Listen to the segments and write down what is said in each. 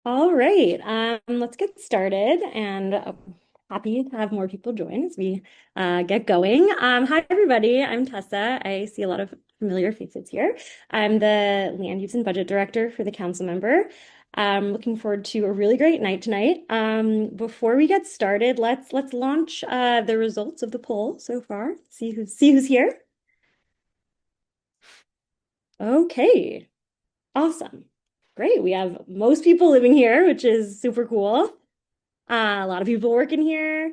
All right, let's get started and happy to have more people join as we get going. Hi, everybody. I'm Tessa. I see a lot of familiar faces here. I'm the Land Use and Budget Director for the council member. I'm looking forward to a really great night tonight. Before we get started, let's launch the results of the poll so far. See who's here. Okay, awesome. Great. We have most people living here, which is super cool. A lot of people working here.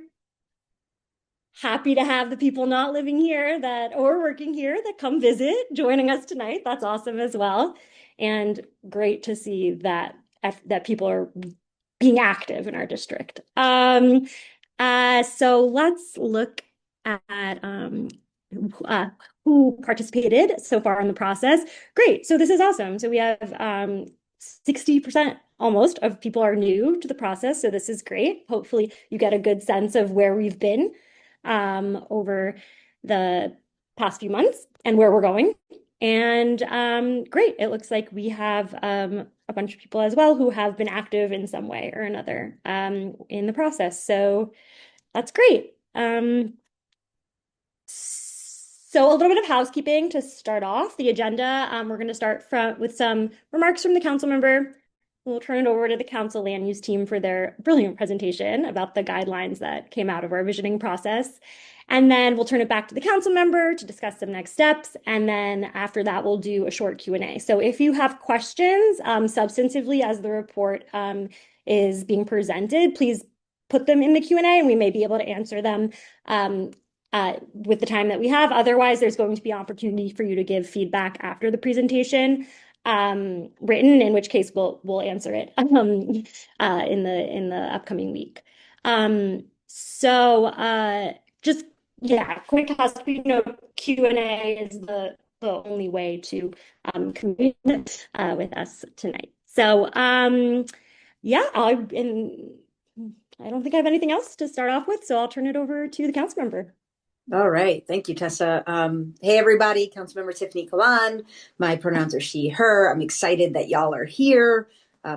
Happy to have the people not living here that or working here that come visit, joining us tonight. That's awesome as well. And great to see that people are being active in our district. So let's look at uh, who participated so far in the process. Great. So this is awesome. So we have 60% almost of people are new to the process. So this is great. Hopefully you get a good sense of where we've been over the past few months and where we're going. And great. It looks like we have a bunch of people as well who have been active in some way or another in the process. So that's great. So a little bit of housekeeping to start off the agenda. We're going to start with some remarks from the council member. We'll turn it over to the council land use team for their brilliant presentation about the guidelines that came out of our visioning process. And then we'll turn it back to the council member to discuss some next steps. And then after that, we'll do a short Q&A. So if you have questions substantively as the report is being presented, please put them in the Q&A and we may be able to answer them with the time that we have. Otherwise, there's going to be opportunity for you to give feedback after the presentation, written, in which case we'll answer it in the upcoming week. Just yeah, quick housekeeping note: Q&A is the only way to communicate with us tonight. So yeah, I don't think I have anything else to start off with, so I'll turn it over to the council member. All right. Thank you, Tessa. Hey, everybody. Councilmember Tiffany Kalan. My pronouns are she, her. I'm excited that y'all are here.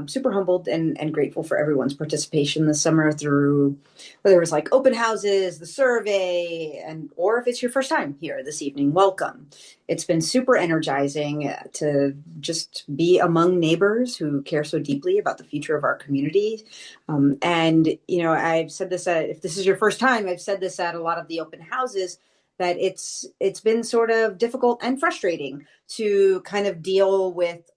Super humbled and grateful for everyone's participation this summer through whether it was like open houses, the survey, or if it's your first time here this evening, welcome. It's been super energizing to just be among neighbors who care so deeply about the future of our community. I've said this if this is your first time, I've said this at a lot of the open houses that it's been sort of difficult and frustrating to kind of deal with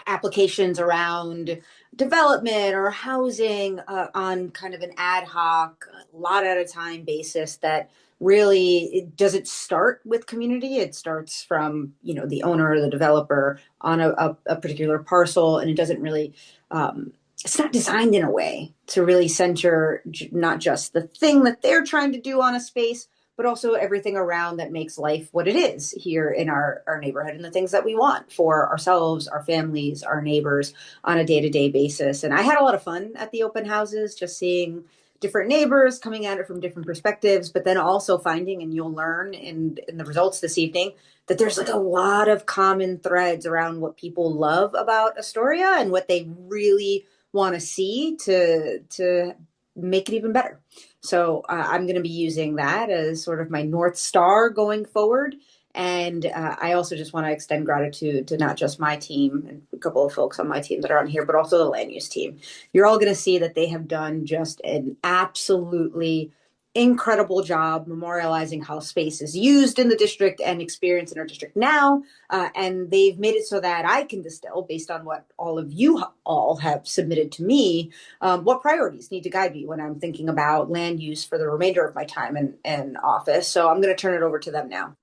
applications around development or housing on kind of an ad hoc, a lot at a time basis that really it doesn't start with community. It starts from, the owner or the developer on a particular parcel, and it doesn't really, it's not designed in a way to really center not just the thing that they're trying to do on a space, but also everything around that makes life what it is here in our neighborhood and the things that we want for ourselves, our families, our neighbors on a day-to-day basis. And I had a lot of fun at the open houses, just seeing different neighbors coming at it from different perspectives, but then also finding, and you'll learn in the results this evening, that there's like a lot of common threads around what people love about Astoria and what they really want to see to make it even better. So I'm going to be using that as sort of my North Star going forward. And I also just want to extend gratitude to not just my team and a couple of folks on my team that are on here, but also the land use team. You're all going to see that they have done just an absolutely incredible job memorializing how space is used in the district and experienced in our district now. And they've made it so that I can distill, based on what all of you all have submitted to me, what priorities need to guide me when I'm thinking about land use for the remainder of my time in office. So I'm going to turn it over to them now.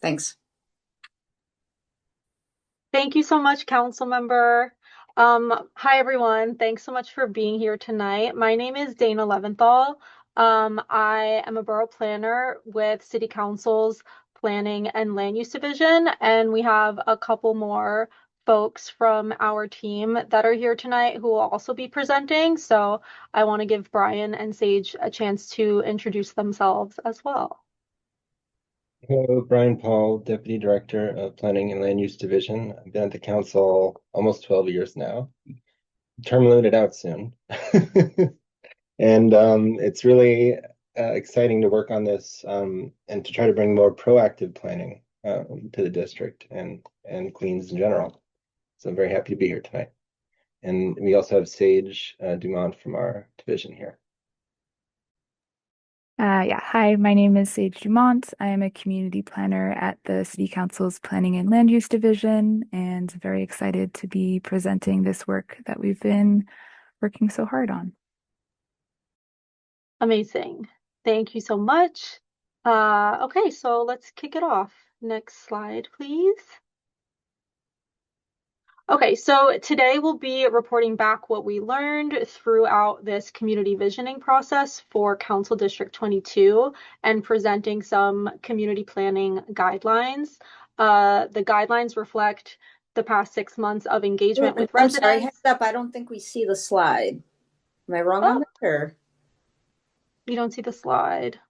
Thanks. Thank you so much, council member. Hi, everyone. Thanks so much for being here tonight. My name is Dana Leventhal. I am a borough planner with City Council's Planning and Land Use Division, and we have a couple more folks from our team that are here tonight who will also be presenting. So I want to give Brian and Sage a chance to introduce themselves as well. Hello, Brian Paul, Deputy Director of Planning and Land Use Division. I've been at the council almost 12 years now. term limited out soon. And it's really exciting to work on this and to try to bring more proactive planning to the district and Queens in general. So I'm very happy to be here tonight. And we also have Sage Dumont from our division here. Yeah, hi, my name is Sage Dumont. I am a community planner at the City Council's Planning and Land Use Division, and very excited to be presenting this work that we've been working so hard on. Amazing. Thank you so much. Okay, so let's kick it off. Next slide, please. Okay, so today we'll be reporting back what we learned throughout this community visioning process for Council District 22 and presenting some community planning guidelines. The guidelines reflect the past 6 months of engagement with I'm sorry, residents. heads up, I don't think we see the slide. Am I wrong on Oh, that or? you don't see the slide.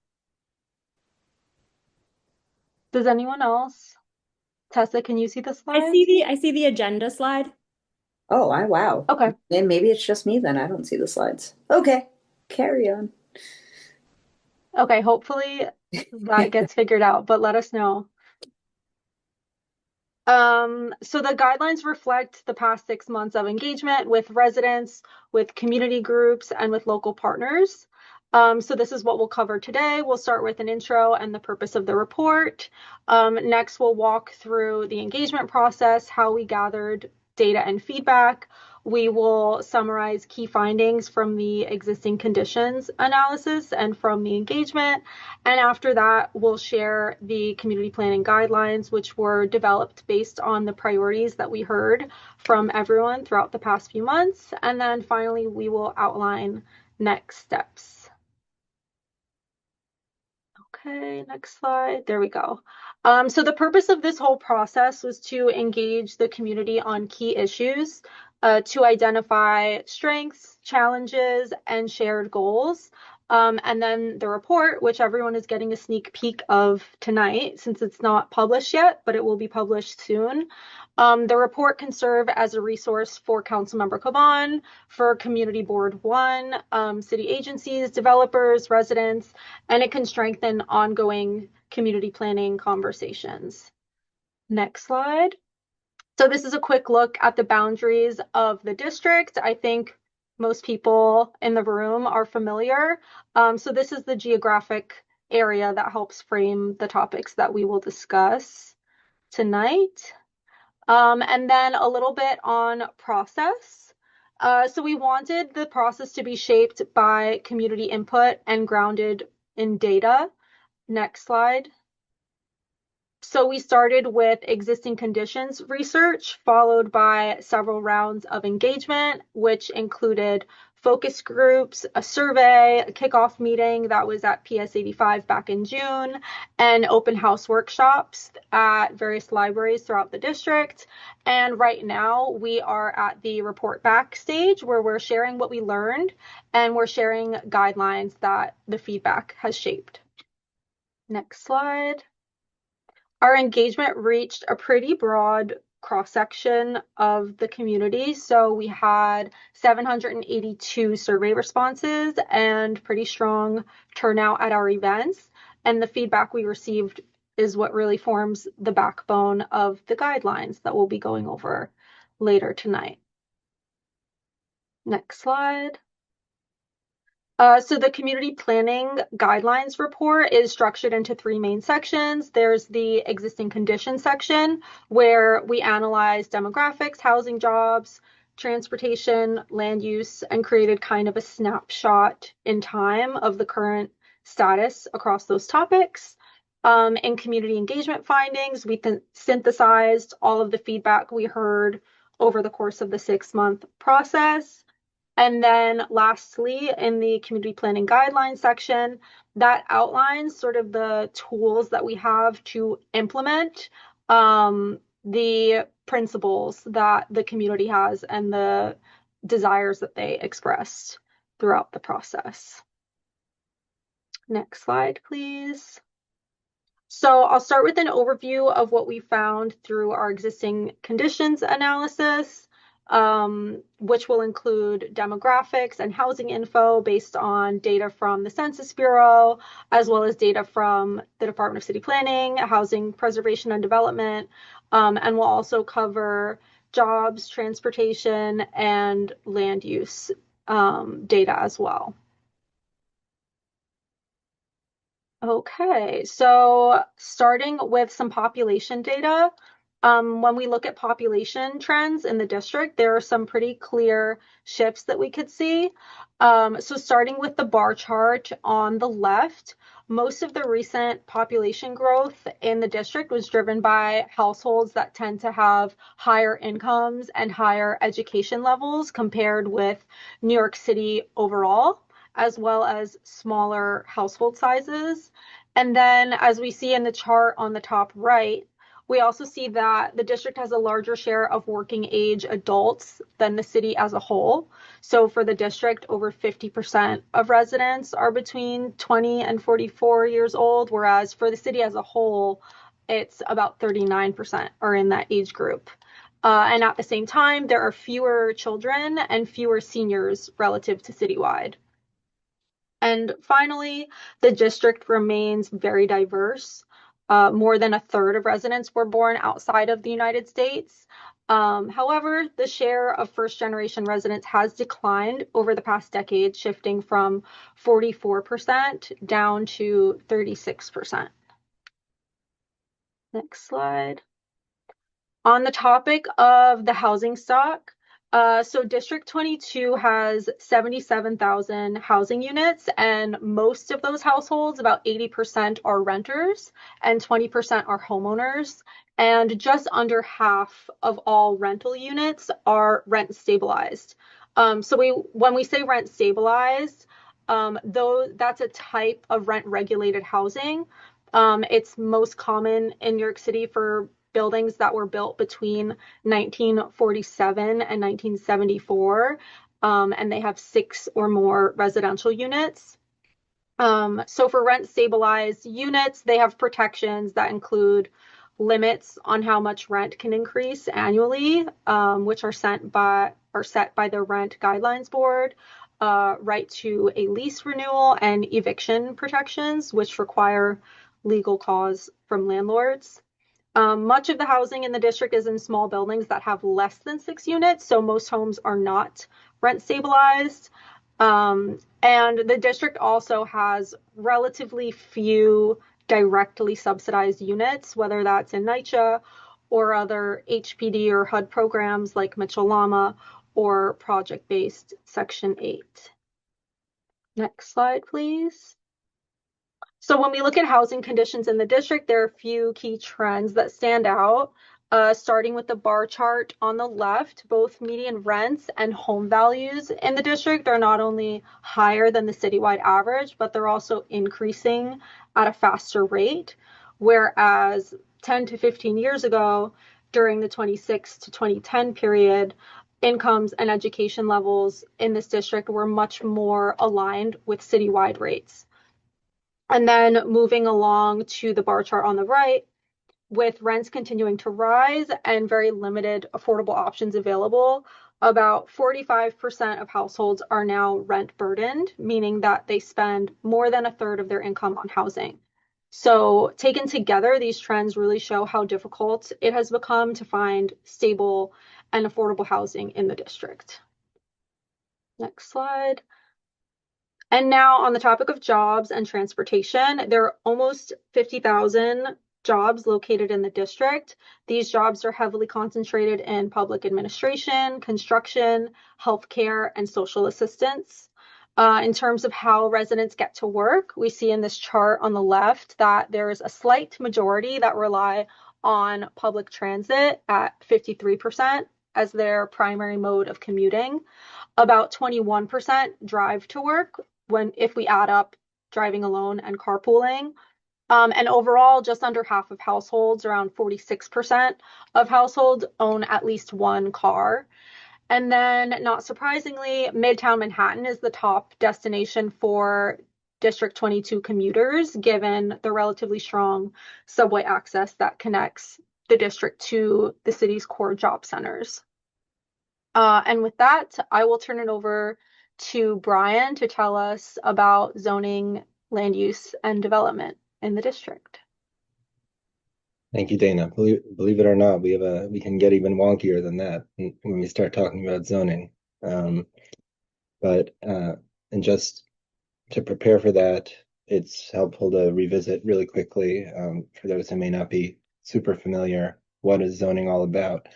Does anyone else? Tessa, can you see the slide? I see the agenda slide. Oh, wow. Okay. And maybe it's just me then. I don't see the slides. Okay, carry on. Okay, hopefully that gets figured out, but let us know. So the guidelines reflect the past 6 months of engagement with residents, with community groups, and with local partners. So this is what we'll cover today. We'll start with an intro and the purpose of the report. Next, we'll walk through the engagement process, how we gathered data and feedback. We will summarize key findings from the existing conditions analysis and from the engagement. And after that, we'll share the community planning guidelines, which were developed based on the priorities that we heard from everyone throughout the past few months. And then finally, we will outline next steps. Okay, next slide. There we go. So the purpose of this whole process was to engage the community on key issues, to identify strengths, challenges, and shared goals. And then the report, which everyone is getting a sneak peek of tonight, since it's not published yet, but it will be published soon. The report can serve as a resource for Councilmember Caban, for Community Board 1, city agencies, developers, residents, and it can strengthen ongoing community planning conversations. Next slide. So this is a quick look at the boundaries of the district. I think most people in the room are familiar. So this is the geographic area that helps frame the topics that we will discuss tonight. And then a little bit on process. So we wanted the process to be shaped by community input and grounded in data. Next slide. So we started with existing conditions research, followed by several rounds of engagement, which included focus groups, a survey, a kickoff meeting that was at PS 85 back in June, and open house workshops at various libraries throughout the district. And right now we are at the report back stage where we're sharing what we learned and we're sharing guidelines that the feedback has shaped. Next slide. Our engagement reached a pretty broad cross-section of the community. So we had 782 survey responses and pretty strong turnout at our events. And the feedback we received is what really forms the backbone of the guidelines that we'll be going over later tonight. Next slide. So the community planning guidelines report is structured into 3 main sections. There's the existing conditions section where we analyze demographics, housing, jobs, transportation, land use, and created kind of a snapshot in time of the current status across those topics. In community engagement findings, we synthesized all of the feedback we heard over the course of the 6-month process. And then lastly, in the community planning guidelines section, that outlines sort of the tools that we have to implement the principles that the community has and the desires that they expressed throughout the process. Next slide, please. So I'll start with an overview of what we found through our existing conditions analysis. which will include demographics and housing info based on data from the Census Bureau, as well as data from the Department of City Planning, Housing Preservation and Development, and will also cover jobs, transportation, and land use data as well. Okay, so starting with some population data, when we look at population trends in the district, there are some pretty clear shifts that we could see. So starting with the bar chart on the left, most of the recent population growth in the district was driven by households that tend to have higher incomes and higher education levels compared with New York City overall, as well as smaller household sizes. And then as we see in the chart on the top right, we also see that the district has a larger share of working age adults than the city as a whole. So for the district, over 50% of residents are between 20 and 44 years old, whereas for the city as a whole, it's about 39% are in that age group. And at the same time, there are fewer children and fewer seniors relative to citywide. And finally, the district remains very diverse. More than a third of residents were born outside of the United States. However, the share of first-generation residents has declined over the past decade, shifting from 44% down to 36%. Next slide. On the topic of the housing stock, so District 22 has 77,000 housing units, and most of those households, about 80%, are renters and 20% are homeowners. And just under half of all rental units are rent stabilized. So when we say rent stabilized, though that's a type of rent regulated housing. It's most common in New York City for buildings that were built between 1947 and 1974, and they have 6 or more residential units. So for rent stabilized units, they have protections that include limits on how much rent can increase annually, which are set by the Rent Guidelines Board, right to a lease renewal, and eviction protections, which require legal cause from landlords. Much of the housing in the district is in small buildings that have less than 6 units, so most homes are not rent stabilized. And the district also has relatively few directly subsidized units, whether that's in NYCHA or other HPD or HUD programs like Mitchell-Lama or project-based Section 8. Next slide, please. So when we look at housing conditions in the district, there are a few key trends that stand out. Starting with the bar chart on the left, both median rents and home values in the district are not only higher than the citywide average, but they're also increasing at a faster rate. Whereas 10 to 15 years ago, during the 26 to 2010 period, incomes and education levels in this district were much more aligned with citywide rates. And then moving along to the bar chart on the right, with rents continuing to rise and very limited affordable options available, about 45% of households are now rent burdened, meaning that they spend more than a third of their income on housing. So taken together, these trends really show how difficult it has become to find stable and affordable housing in the district. Next slide. And now on the topic of jobs and transportation, there are almost 50,000 jobs located in the district. These jobs are heavily concentrated in public administration, construction, healthcare, and social assistance. In terms of how residents get to work, we see in this chart on the left that there is a slight majority that rely on public transit at 53% as their primary mode of commuting. About 21% drive to work if we add up driving alone and carpooling. And overall, just under half of households, around 46% of households, own at least one car. And then, not surprisingly, Midtown Manhattan is the top destination for District 22 commuters, given the relatively strong subway access that connects the district to the city's core job centers. And with that, I will turn it over to Brian to tell us about zoning, land use, and development in the district. Thank you, Dana. Believe it or not, we can get even wonkier than that when we start talking about zoning. And just to prepare for that, it's helpful to revisit really quickly, for those who may not be super familiar, what is zoning all about?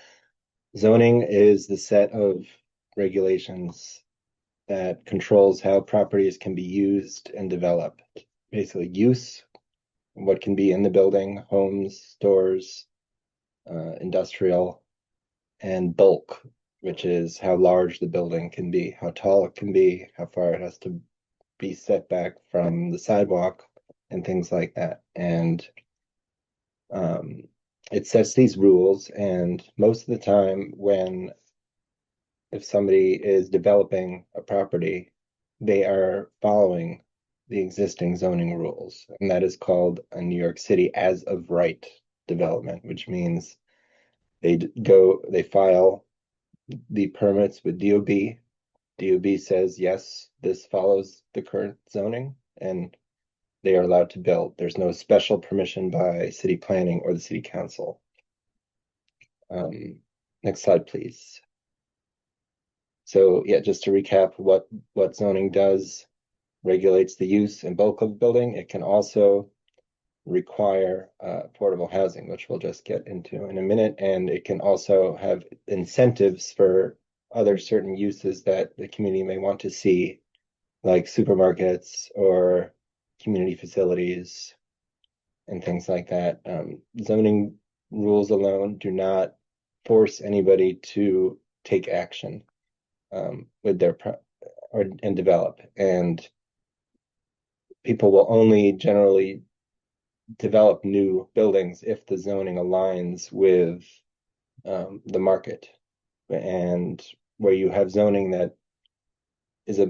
Zoning is the set of regulations that controls how properties can be used and developed. Basically, use, what can be in the building, homes, stores, industrial, and bulk, which is how large the building can be, how tall it can be, how far it has to be set back from the sidewalk, and things like that. And it sets these rules, and most of the time if somebody is developing a property, they are following the existing zoning rules, and that is called a New York City as of right development, which means they file the permits with DOB. DOB says, yes, this follows the current zoning, and they are allowed to build. There's no special permission by city planning or the city council. Next slide, please. So yeah, just to recap what zoning does, regulates the use and bulk of the building. It can also require affordable housing, which we'll just get into in a minute. And it can also have incentives for other certain uses that the community may want to see, like supermarkets or community facilities and things like that. Zoning rules alone do not force anybody to take action with their and develop. And people will only generally develop new buildings if the zoning aligns with the market. And where you have zoning that is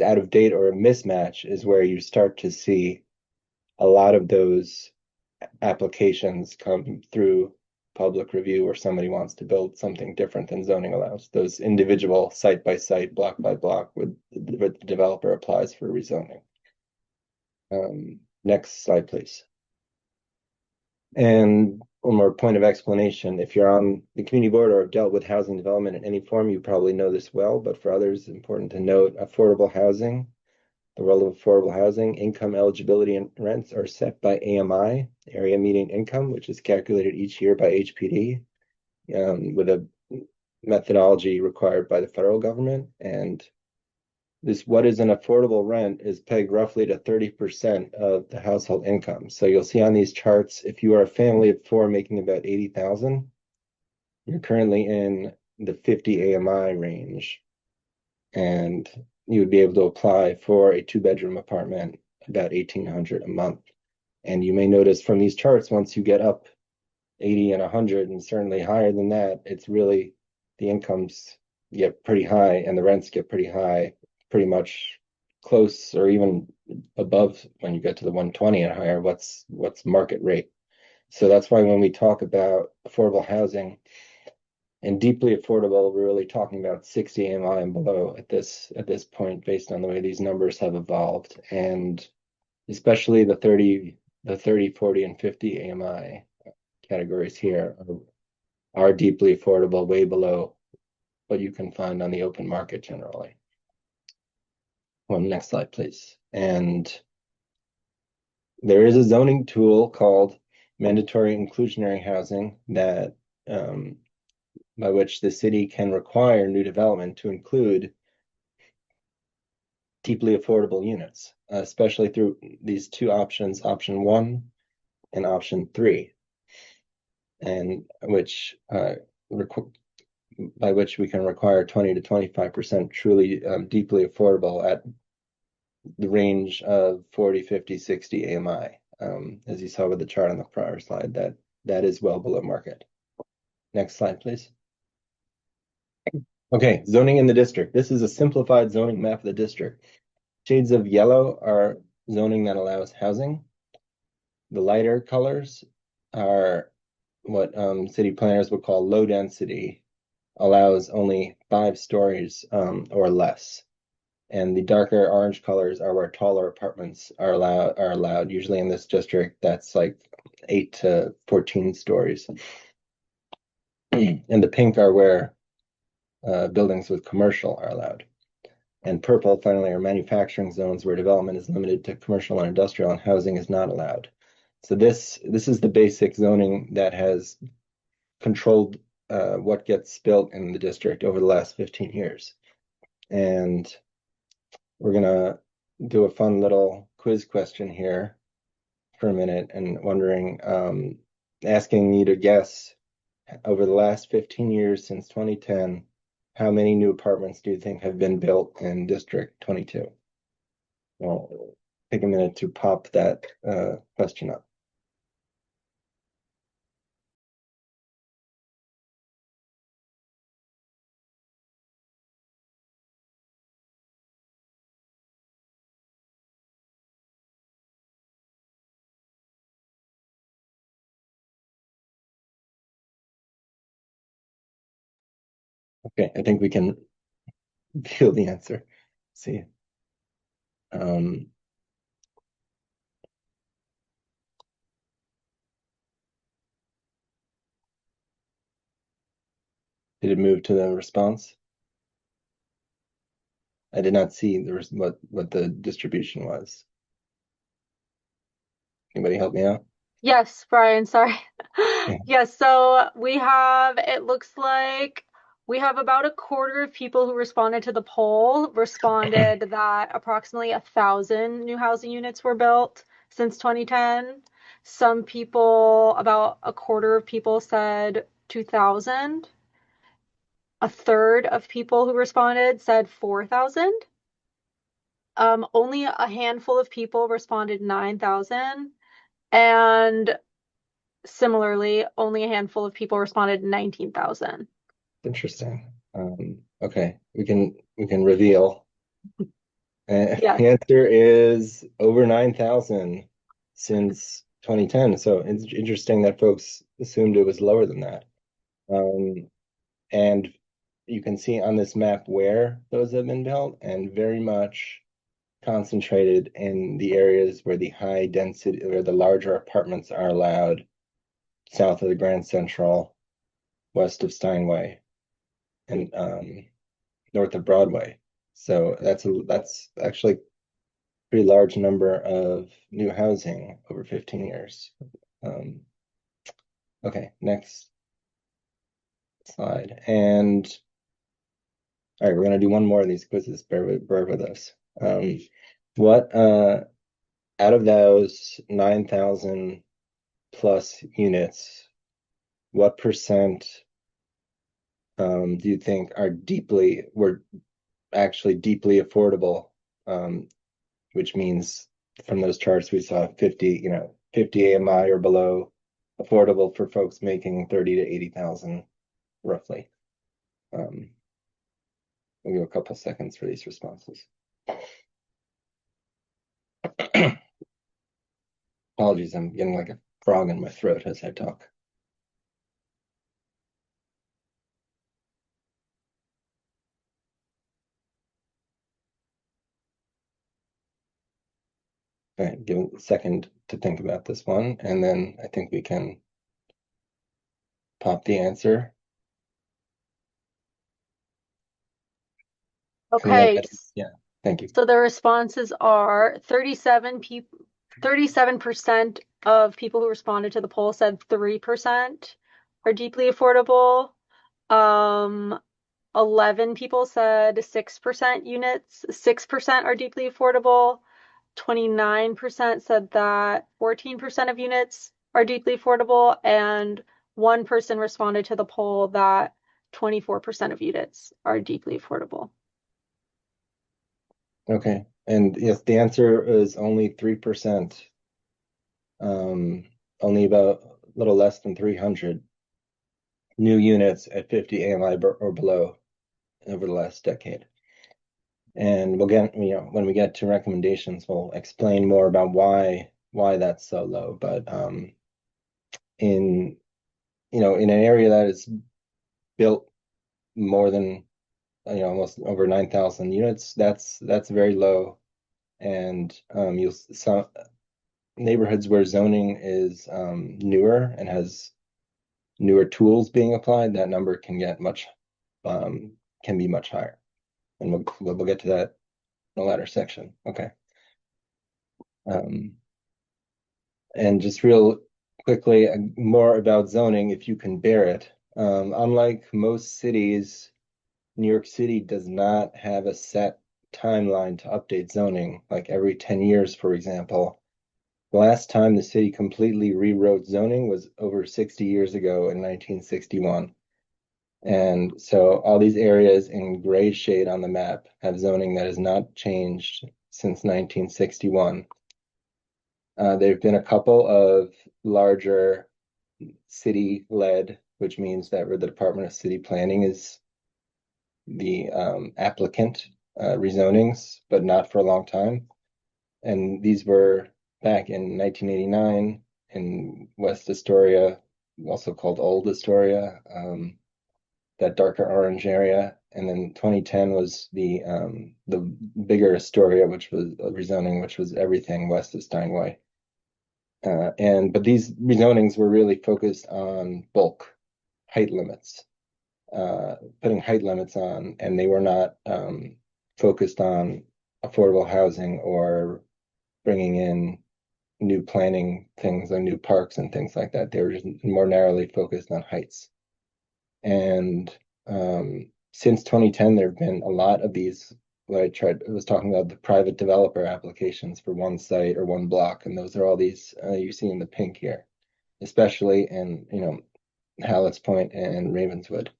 out of date or a mismatch is where you start to see a lot of those applications come through public review, where somebody wants to build something different than zoning allows. Those individual site by site, block by block, with the developer applies for rezoning. Next slide, please. And one more point of explanation. If you're on the community board or have dealt with housing development in any form, you probably know this well, but for others, it's important to note affordable housing. The role of affordable housing, income eligibility and rents are set by AMI, area median income, which is calculated each year by HPD, with a methodology required by the federal government. And what is an affordable rent is pegged roughly to 30% of the household income. So you'll see on these charts, if you are a family of four making about 80,000, you're currently in the 50 AMI range. And you would be able to apply for a 2-bedroom apartment about $1,800 a month. And you may notice from these charts, once you get up 80 and 100, and certainly higher than that, it's really the incomes get pretty high and the rents get pretty high, pretty much close or even above when you get to the 120 and higher, what's market rate. So that's why when we talk about affordable housing and deeply affordable, we're really talking about 60 AMI and below at this point, based on the way these numbers have evolved, and especially the 30, 40, and 50 AMI categories here are deeply affordable, way below what you can find on the open market generally. Next slide, please. And there is a zoning tool called mandatory inclusionary housing that by which the city can require new development to include deeply affordable units, especially through these two options, option 1 and option 3, and which by which we can require 20 to 25% truly deeply affordable at the range of 40, 50, 60 AMI. As you saw with the chart on the prior slide, that is well below market. Next slide, please. Okay, zoning in the district. This is a simplified zoning map of the district. Shades of yellow are zoning that allows housing. The lighter colors are what city planners would call low density allows only 5 stories or less. And the darker orange colors are where taller apartments are allowed. Usually in this district, that's like 8 to 14 stories. And the pink are where buildings with commercial are allowed. And purple, finally, are manufacturing zones where development is limited to commercial and industrial and housing is not allowed. So this is the basic zoning that has controlled what gets built in the district over the last 15 years. And we're gonna do a fun little quiz question here for a minute and wondering, asking you to guess over the last 15 years since 2010, how many new apartments do you think have been built in District 22? Well, take a minute to pop that question up. Okay, I think we can feel the answer. See. Did it move to the response? I did not see what the distribution was. Anybody help me out? Yes, Brian, sorry. Yeah. Yes, so it looks like we have about a quarter of people who responded to the poll responded that approximately 1,000 new housing units were built since 2010. Some people, about a quarter of people said 2,000. A third of people who responded said 4,000. Only a handful of people responded 9,000. And similarly, only a handful of people responded 19,000. Interesting. Okay, we can reveal. Yeah. The answer is over 9,000 since 2010. So it's interesting that folks assumed it was lower than that. And you can see on this map where those have been built, and very much concentrated in the areas where the high density or the larger apartments are allowed, south of the Grand Central, west of Steinway, and north of Broadway. So that's actually a pretty large number of new housing over 15 years. Okay, next slide. And all right, we're gonna do one more of these quizzes. Bear with us. What out of those 9,000 plus units, what percent do you think were actually deeply affordable? Which means from those charts we saw 50 AMI or below, affordable for folks making 30 to 80,000 roughly. We'll give a couple seconds for these responses. Apologies, I'm getting like a frog in my throat as I talk. All right, give a second to think about this one, and then I think we can pop the answer. Okay. Yeah, thank you. So the responses are 37% of people who responded to the poll said 3% are deeply affordable. 11 people said 6% are deeply affordable. 29% said that 14% of units are deeply affordable, and one person responded to the poll that 24% of units are deeply affordable. Okay, and yes, the answer is only 3%. Only about a little less than 300 new units at 50 AMI or below over the last decade. And we'll get, when we get to recommendations, we'll explain more about why that's so low. But in an area that is built more than almost over 9,000 units. That's very low, and some neighborhoods where zoning is newer and has newer tools being applied, that number can get can be much higher, and we'll get to that in the latter section. Okay. And just real quickly, more about zoning, if you can bear it. Unlike most cities, New York City does not have a set timeline to update zoning, like every 10 years, for example. The last time the city completely rewrote zoning was over 60 years ago in 1961. And so all these areas in gray shade on the map have zoning that has not changed since 1961. There have been a couple of larger city-led, which means that the Department of City Planning is the applicant rezonings, but not for a long time. And these were back in 1989 in West Astoria, also called Old Astoria, that darker orange area. And then 2010 was the bigger Astoria, which was rezoning, which was everything west of Steinway. But these rezonings were really focused on bulk height limits, putting height limits on, and they were not focused on affordable housing or bringing in new planning things like new parks and things like that. They were just more narrowly focused on heights. And since 2010, there have been a lot of these. I was talking about the private developer applications for one site or one block, and those are all these you see in the pink here, especially in Hallett's Point and Ravenswood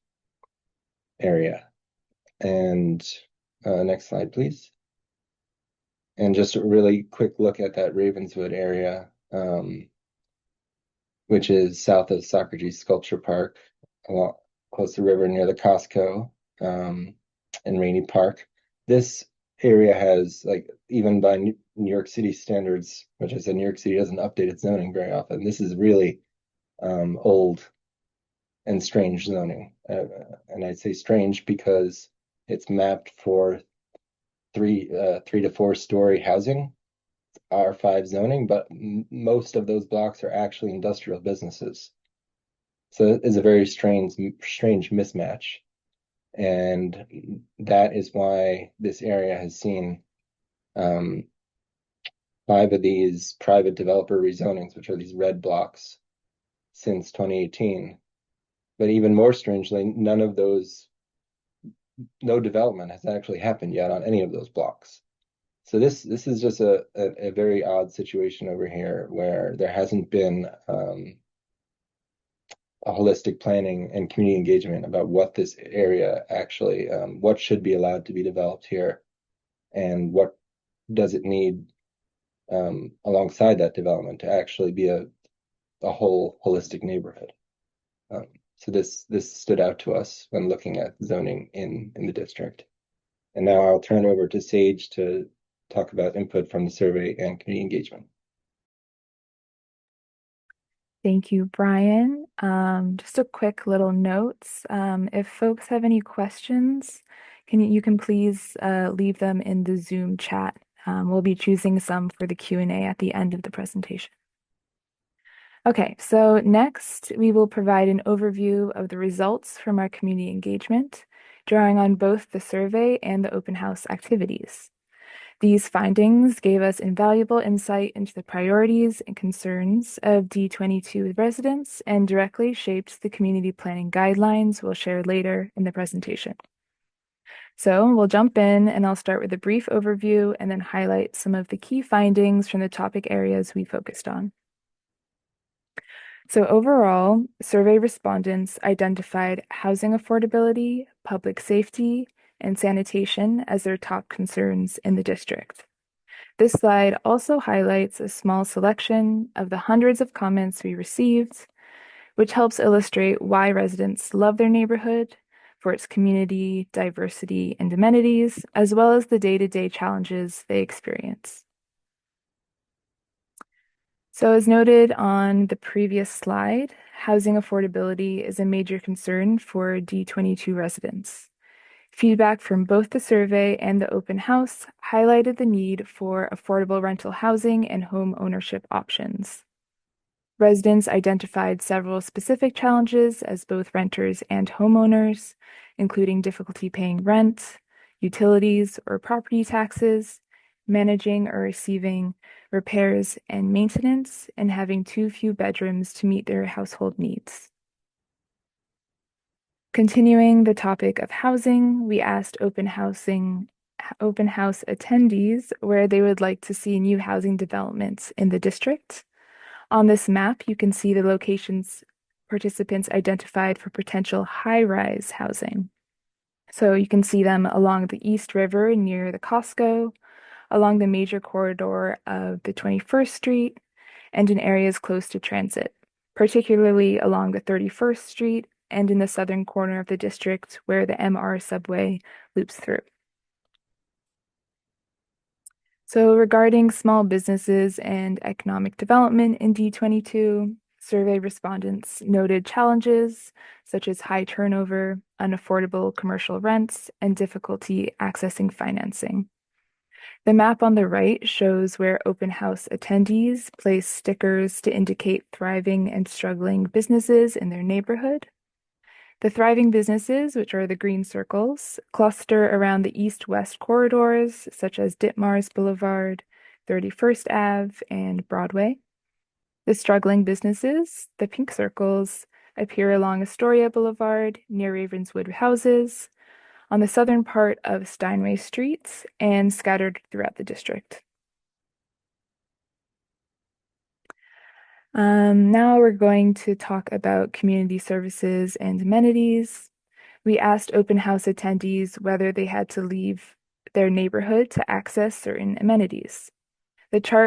area. And next slide, please. And just a really quick look at that Ravenswood area, which is south of Socrates Sculpture Park, close to the river near the Costco, and Rainey Park. This area has, like, even by New York City standards, which I said New York City doesn't update its zoning very often. This is really old and strange zoning. And I'd say strange because it's mapped for 3 to 4 story housing, R5 zoning, but most of those blocks are actually industrial businesses. So it's a very strange mismatch. And that is why this area has seen 5 of these private developer rezonings, which are these red blocks, since 2018. But even more strangely, no development has actually happened yet on any of those blocks. So this is just a very odd situation over here where there hasn't been a holistic planning and community engagement about what this area actually, what should be allowed to be developed here, and what does it need alongside that development to actually be a whole holistic neighborhood. So this stood out to us when looking at zoning in the district. And now I'll turn it over to Sage to talk about input from the survey and community engagement. Thank you, Brian. Just a quick little notes. If folks have any questions, you can please leave them in the Zoom chat. We'll be choosing some for the Q&A at the end of the presentation. Okay, so next we will provide an overview of the results from our community engagement, drawing on both the survey and the open house activities. These findings gave us invaluable insight into the priorities and concerns of D22 residents and directly shaped the community planning guidelines we'll share later in the presentation. So we'll jump in, and I'll start with a brief overview and then highlight some of the key findings from the topic areas we focused on. So overall, survey respondents identified housing affordability, public safety, and sanitation as their top concerns in the district. This slide also highlights a small selection of the hundreds of comments we received, which helps illustrate why residents love their neighborhood for its community, diversity, and amenities, as well as the day-to-day challenges they experience. So, as noted on the previous slide, housing affordability is a major concern for D22 residents. Feedback from both the survey and the open house highlighted the need for affordable rental housing and home ownership options. Residents identified several specific challenges as both renters and homeowners, including difficulty paying rent, utilities or property taxes, managing or receiving repairs and maintenance, and having too few bedrooms to meet their household needs. Continuing the topic of housing, we asked open house attendees where they would like to see new housing developments in the district. On this map, you can see the locations participants identified for potential high-rise housing. So you can see them along the East River near the Costco, along the major corridor of the 21st Street, and in areas close to transit, particularly along the 31st Street and in the southern corner of the district where the MR subway loops through. So regarding small businesses and economic development in D22, survey respondents noted challenges such as high turnover, unaffordable commercial rents, and difficulty accessing financing. The map on the right shows where open house attendees place stickers to indicate thriving and struggling businesses in their neighborhood. The thriving businesses, which are the green circles, cluster around the east-west corridors, such as Ditmars Boulevard, 31st Ave, and Broadway. The struggling businesses, the pink circles, appear along Astoria Boulevard, near Ravenswood houses, on the southern part of Steinway Street, and scattered throughout the district. Now we're going to talk about community services and amenities. We asked open house attendees whether they had to leave their neighborhood to access certain amenities. The chart